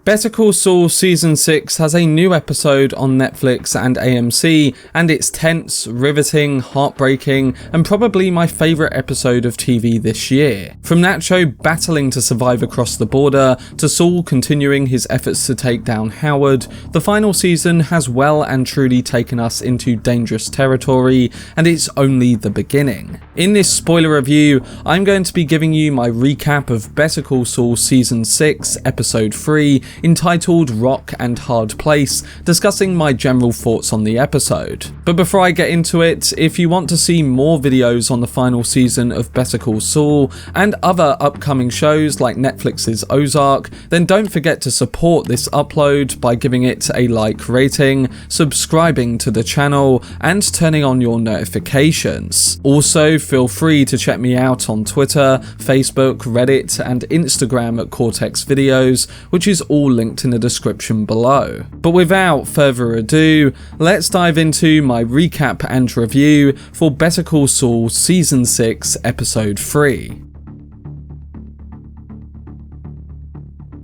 Better Call Saul Season 6 has a new episode on Netflix and AMC, and it's tense, riveting, heartbreaking, and probably my favourite episode of TV this year. From Nacho battling to survive across the border, to Saul continuing his efforts to take down Howard, the final season has well and truly taken us into dangerous territory, and it's only the beginning. In this spoiler review, I'm going to be giving you my recap of Better Call Saul Season 6, Episode 3, entitled Rock and Hard Place, discussing my general thoughts on the episode. But before I get into it, if you want to see more videos on the final season of Better Call Saul and other upcoming shows like Netflix's OZARK, then don't forget to support this upload by giving it a like rating, subscribing to the channel, and turning on your notifications. Also, feel free to check me out on Twitter, Facebook, Reddit, and Instagram at Cortex Videos, which is all linked in the description below. But without further ado, let's dive into my recap and review for Better Call Saul Season 6 Episode 3.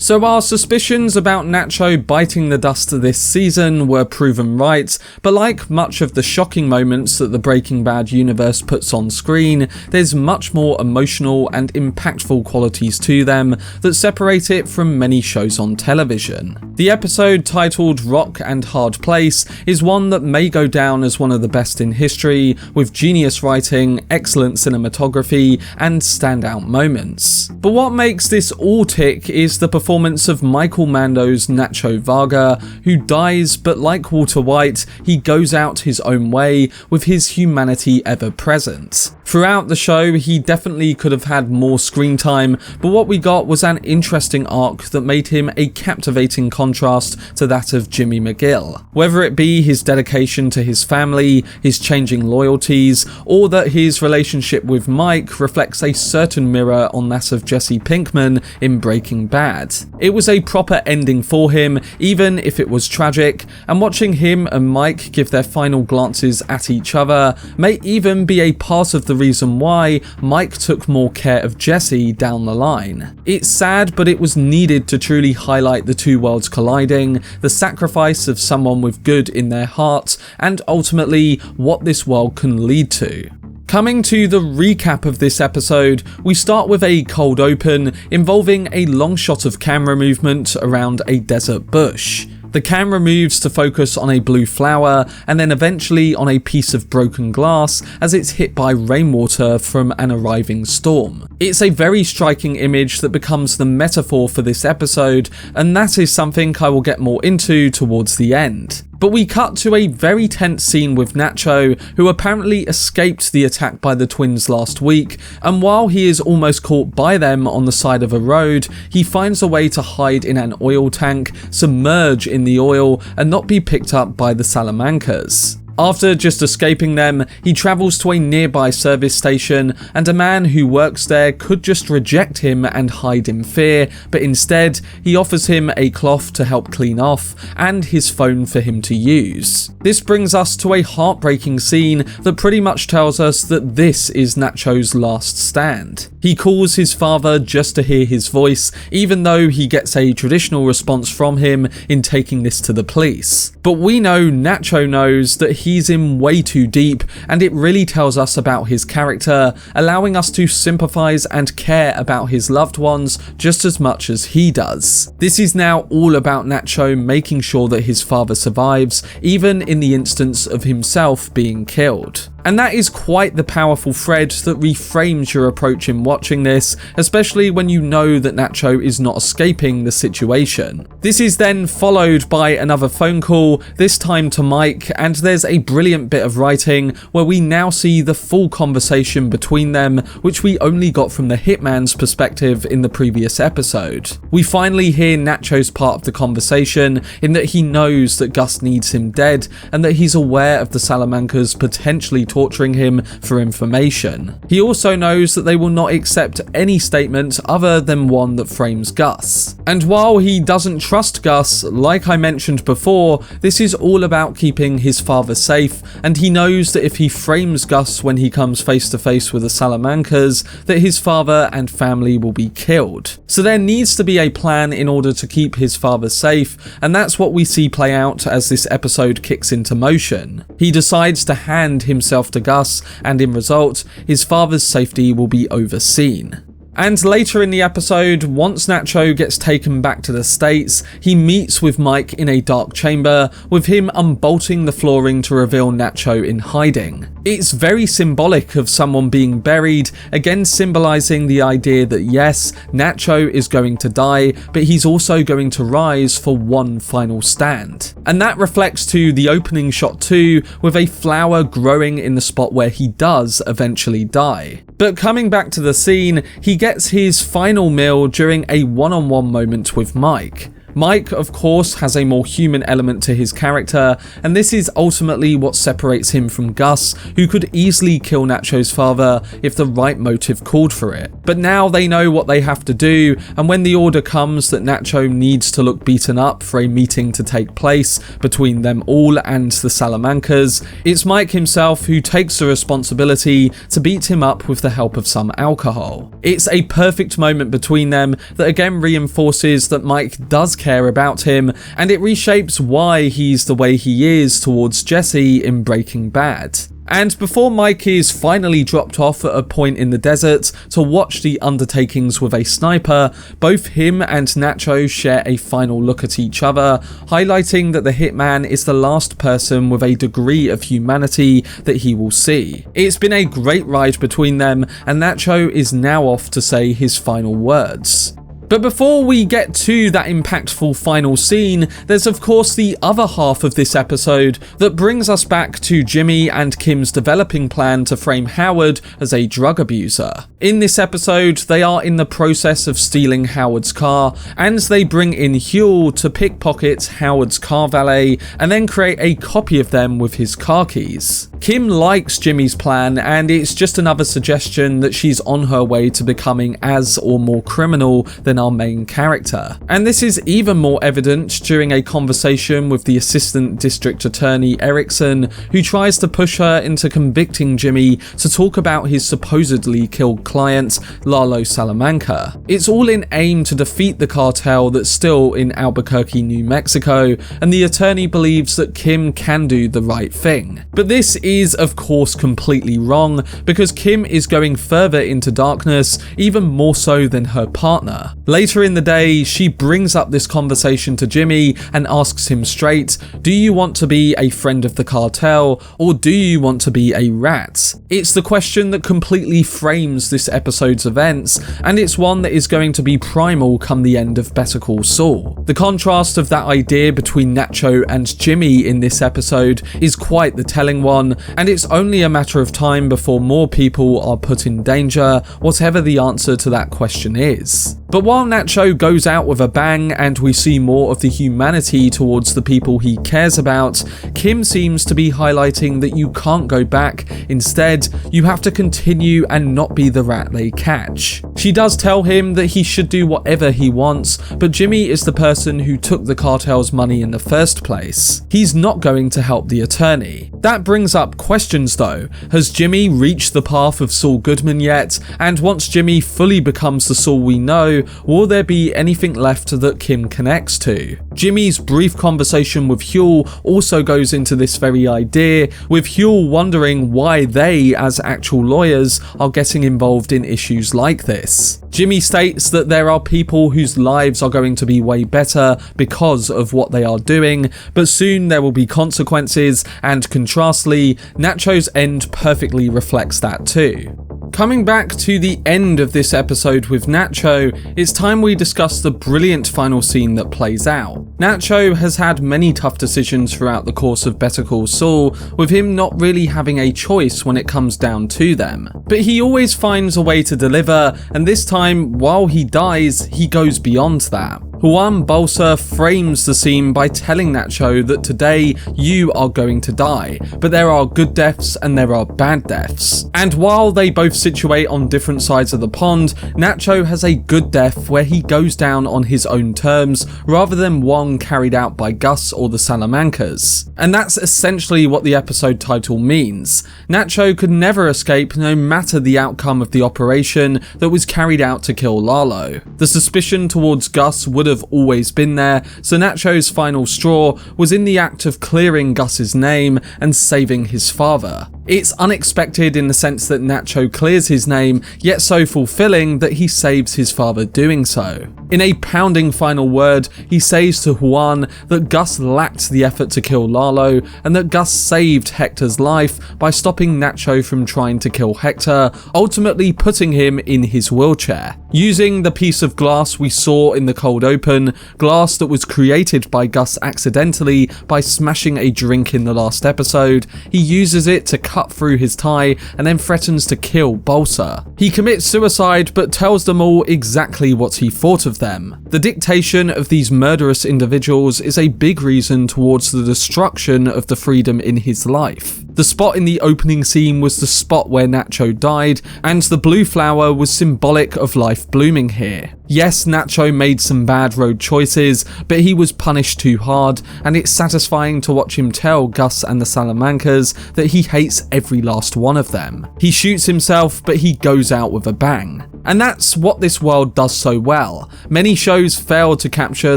So our suspicions about Nacho biting the dust this season were proven right, but like much of the shocking moments that the Breaking Bad universe puts on screen, there's much more emotional and impactful qualities to them that separate it from many shows on television. The episode titled Rock and Hard Place is one that may go down as one of the best in history, with genius writing, excellent cinematography, and standout moments. But what makes this all tick is the performance of Michael Mando's Nacho Varga, who dies, but like Walter White, he goes out his own way with his humanity ever present. Throughout the show, he definitely could have had more screen time, but what we got was an interesting arc that made him a captivating contrast to that of Jimmy McGill. Whether it be his dedication to his family, his changing loyalties, or that his relationship with Mike reflects a certain mirror on that of Jesse Pinkman in Breaking Bad. It was a proper ending for him, even if it was tragic, and watching him and Mike give their final glances at each other may even be a part of the reason why Mike took more care of Jesse down the line. It's sad, but it was needed to truly highlight the two worlds colliding, the sacrifice of someone with good in their heart, and ultimately what this world can lead to. Coming to the recap of this episode, we start with a cold open involving a long shot of camera movement around a desert bush. The camera moves to focus on a blue flower and then eventually on a piece of broken glass as it's hit by rainwater from an arriving storm. It's a very striking image that becomes the metaphor for this episode, and that is something I will get more into towards the end. But we cut to a very tense scene with Nacho, who apparently escaped the attack by the twins last week, and while he is almost caught by them on the side of a road, he finds a way to hide in an oil tank, submerge in the oil, and not be picked up by the Salamancas. After just escaping them, he travels to a nearby service station, and a man who works there could just reject him and hide in fear, but instead he offers him a cloth to help clean off and his phone for him to use. This brings us to a heartbreaking scene that pretty much tells us that this is Nacho's last stand. He calls his father just to hear his voice, even though he gets a traditional response from him in taking this to the police. But we know Nacho knows that he's in way too deep, and it really tells us about his character, allowing us to sympathize and care about his loved ones just as much as he does. This is now all about Nacho making sure that his father survives, even in the instance of himself being killed. And that is quite the powerful thread that reframes your approach in watching this, especially when you know that Nacho is not escaping the situation. This is then followed by another phone call, this time to Mike, and there's a brilliant bit of writing where we now see the full conversation between them, which we only got from the hitman's perspective in the previous episode. We finally hear Nacho's part of the conversation, in that he knows that Gus needs him dead, and that he's aware of the Salamancas potentially torturing him for information. He also knows that they will not accept any statement other than one that frames Gus. And while he doesn't trust Gus, like I mentioned before, this is all about keeping his father safe, and he knows that if he frames Gus when he comes face to face with the Salamancas, that his father and family will be killed. So there needs to be a plan in order to keep his father safe, and that's what we see play out as this episode kicks into motion. He decides to hand himself to Gus, and in result, his father's safety will be overseen. And later in the episode, once Nacho gets taken back to the States, he meets with Mike in a dark chamber, with him unbolting the flooring to reveal Nacho in hiding. It's very symbolic of someone being buried, again symbolizing the idea that yes, Nacho is going to die, but he's also going to rise for one final stand. And that reflects to the opening shot too, with a flower growing in the spot where he does eventually die. But coming back to the scene, he gets his final meal during a one-on-one moment with Mike. Mike, of course, has a more human element to his character, and this is ultimately what separates him from Gus, who could easily kill Nacho's father if the right motive called for it. But now they know what they have to do, and when the order comes that Nacho needs to look beaten up for a meeting to take place between them all and the Salamancas, it's Mike himself who takes the responsibility to beat him up with the help of some alcohol. It's a perfect moment between them that again reinforces that Mike does care about him, and it reshapes why he's the way he is towards Jesse in Breaking Bad. And before Mike is finally dropped off at a point in the desert to watch the undertakings with a sniper, both him and Nacho share a final look at each other, highlighting that the hitman is the last person with a degree of humanity that he will see. It's been a great ride between them, and Nacho is now off to say his final words. But before we get to that impactful final scene, there's of course the other half of this episode that brings us back to Jimmy and Kim's developing plan to frame Howard as a drug abuser. In this episode, they are in the process of stealing Howard's car, and they bring in Huel to pickpocket Howard's car valet and then create a copy of them with his car keys. Kim likes Jimmy's plan, and it's just another suggestion that she's on her way to becoming as or more criminal than our main character. And this is even more evident during a conversation with the assistant district attorney Erickson, who tries to push her into convicting Jimmy to talk about his supposedly killed client, Lalo Salamanca. It's all in aim to defeat the cartel that's still in Albuquerque, New Mexico, and the attorney believes that Kim can do the right thing. But this is of course completely wrong, because Kim is going further into darkness, even more so than her partner. Later in the day, she brings up this conversation to Jimmy and asks him straight, do you want to be a friend of the cartel, or do you want to be a rat? It's the question that completely frames this episode's events, and it's one that is going to be primal come the end of Better Call Saul. The contrast of that idea between Nacho and Jimmy in this episode is quite the telling one, and it's only a matter of time before more people are put in danger, whatever the answer to that question is. But while Nacho goes out with a bang and we see more of the humanity towards the people he cares about, Kim seems to be highlighting that you can't go back. Instead, you have to continue and not be the rat they catch. She does tell him that he should do whatever he wants, but Jimmy is the person who took the cartel's money in the first place. He's not going to help the attorney. That brings up questions though. Has Jimmy reached the path of Saul Goodman yet? And once Jimmy fully becomes the Saul we know, will there be anything left that Kim connects to? Jimmy's brief conversation with Huel also goes into this very idea, with Huel wondering why they, as actual lawyers, are getting involved in issues like this. Jimmy states that there are people whose lives are going to be way better because of what they are doing, but soon there will be consequences, and contrastly, Nacho's end perfectly reflects that too. Coming back to the end of this episode with Nacho, it's time we discuss the brilliant final scene that plays out. Nacho has had many tough decisions throughout the course of Better Call Saul, with him not really having a choice when it comes down to them. But he always finds a way to deliver, and this time, while he dies, he goes beyond that. Juan Bolsa frames the scene by telling Nacho that today you are going to die, but there are good deaths and there are bad deaths. And while they both situate on different sides of the pond, Nacho has a good death where he goes down on his own terms rather than one carried out by Gus or the Salamancas. And that's essentially what the episode title means. Nacho could never escape no matter the outcome of the operation that was carried out to kill Lalo. The suspicion towards Gus would have always been there, so Nacho's final straw was in the act of clearing Gus's name and saving his father. It's unexpected in the sense that Nacho clears his name, yet so fulfilling that he saves his father doing so. In a pounding final word, he says to Juan that Gus lacked the effort to kill Lalo, and that Gus saved Hector's life by stopping Nacho from trying to kill Hector, ultimately putting him in his wheelchair. Using the piece of glass we saw in the cold open, glass that was created by Gus accidentally by smashing a drink in the last episode, he uses it to cut through his tie and then threatens to kill Bolsa. He commits suicide but tells them all exactly what he thought of them. The dictation of these murderous individuals is a big reason towards the destruction of the freedom in his life. The spot in the opening scene was the spot where Nacho died, and the blue flower was symbolic of life blooming here. Yes, Nacho made some bad road choices, but he was punished too hard, and it's satisfying to watch him tell Gus and the Salamancas that he hates every last one of them. He shoots himself, but he goes out with a bang. And that's what this world does so well. Many shows fail to capture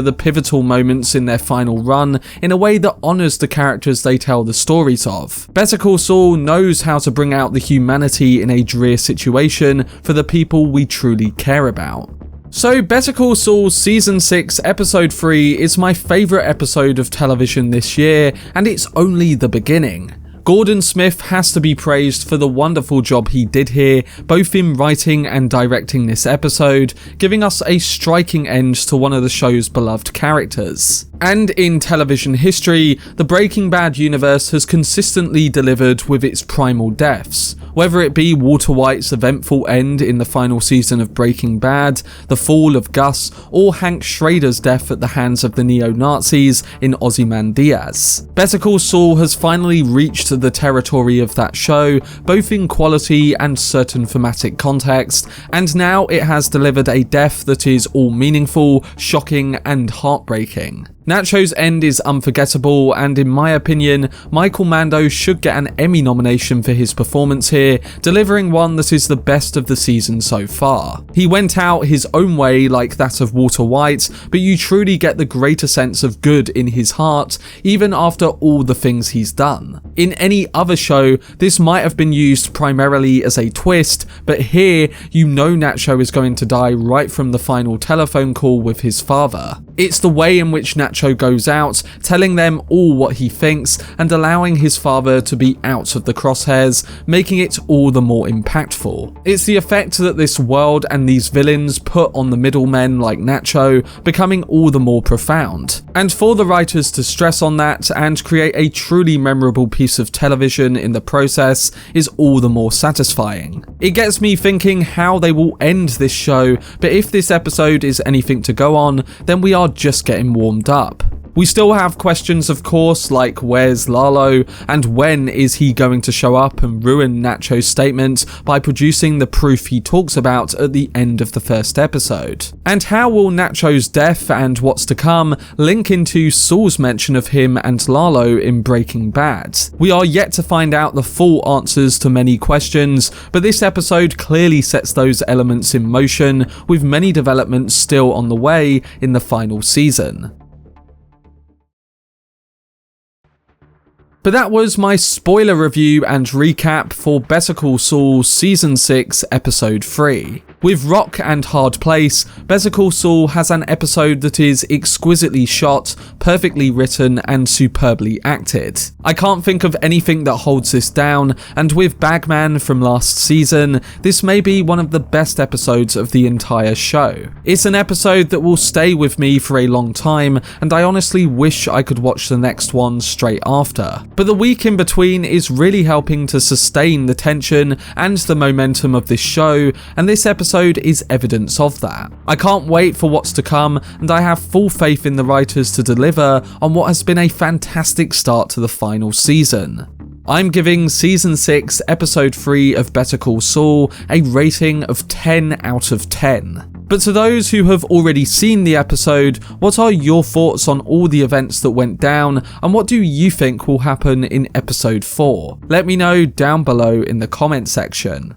the pivotal moments in their final run in a way that honours the characters they tell the stories of. Better Call Saul knows how to bring out the humanity in a drear situation for the people we truly care about. So Better Call Saul Season 6 Episode 3 is my favourite episode of television this year, and it's only the beginning. Gordon Smith has to be praised for the wonderful job he did here, both in writing and directing this episode, giving us a striking end to one of the show's beloved characters. And in television history, the Breaking Bad universe has consistently delivered with its primal deaths. Whether it be Walter White's eventful end in the final season of Breaking Bad, the fall of Gus, or Hank Schrader's death at the hands of the neo-Nazis in Ozymandias. Better Call Saul has finally reached the territory of that show, both in quality and certain thematic context, and now it has delivered a death that is all meaningful, shocking, and heartbreaking. Nacho's end is unforgettable, and in my opinion, Michael Mando should get an Emmy nomination for his performance here, delivering one that is the best of the season so far. He went out his own way like that of Walter White, but you truly get the greater sense of good in his heart, even after all the things he's done. In any other show, this might have been used primarily as a twist, but here, you know Nacho is going to die right from the final telephone call with his father. It's the way in which Nacho goes out, telling them all what he thinks and allowing his father to be out of the crosshairs, making it all the more impactful. It's the effect that this world and these villains put on the middlemen like Nacho becoming all the more profound. And for the writers to stress on that and create a truly memorable piece of television in the process is all the more satisfying. It gets me thinking how they will end this show, but if this episode is anything to go on, then we are just getting warmed up. We still have questions, of course, like where's Lalo, and when is he going to show up and ruin Nacho's statement by producing the proof he talks about at the end of the first episode? And how will Nacho's death and what's to come link into Saul's mention of him and Lalo in Breaking Bad? We are yet to find out the full answers to many questions, but this episode clearly sets those elements in motion, with many developments still on the way in the final season. But that was my spoiler review and recap for Better Call Saul Season 6 Episode 3. With rock and hard place, Better Call Saul has an episode that is exquisitely shot, perfectly written, and superbly acted. I can't think of anything that holds this down, and with Bagman from last season, this may be one of the best episodes of the entire show. It's an episode that will stay with me for a long time, and I honestly wish I could watch the next one straight after. But the week in between is really helping to sustain the tension and the momentum of this show, and this episode episode is evidence of that. I can't wait for what's to come, and I have full faith in the writers to deliver on what has been a fantastic start to the final season. I'm giving Season 6, Episode 3 of Better Call Saul a rating of 10 out of 10. But to those who have already seen the episode, what are your thoughts on all the events that went down, and what do you think will happen in Episode 4? Let me know down below in the comment section.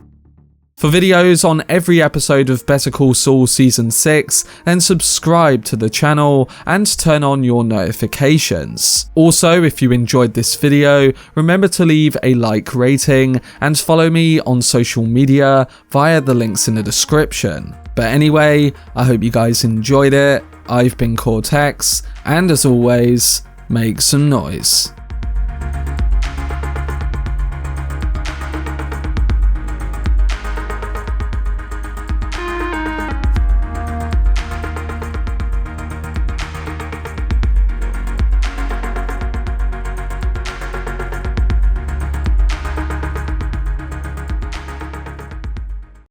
For videos on every episode of Better Call Saul Season 6, then subscribe to the channel and turn on your notifications. Also, if you enjoyed this video, remember to leave a like rating and follow me on social media via the links in the description. But anyway, I hope you guys enjoyed it. I've been Cortex, and as always, make some noise.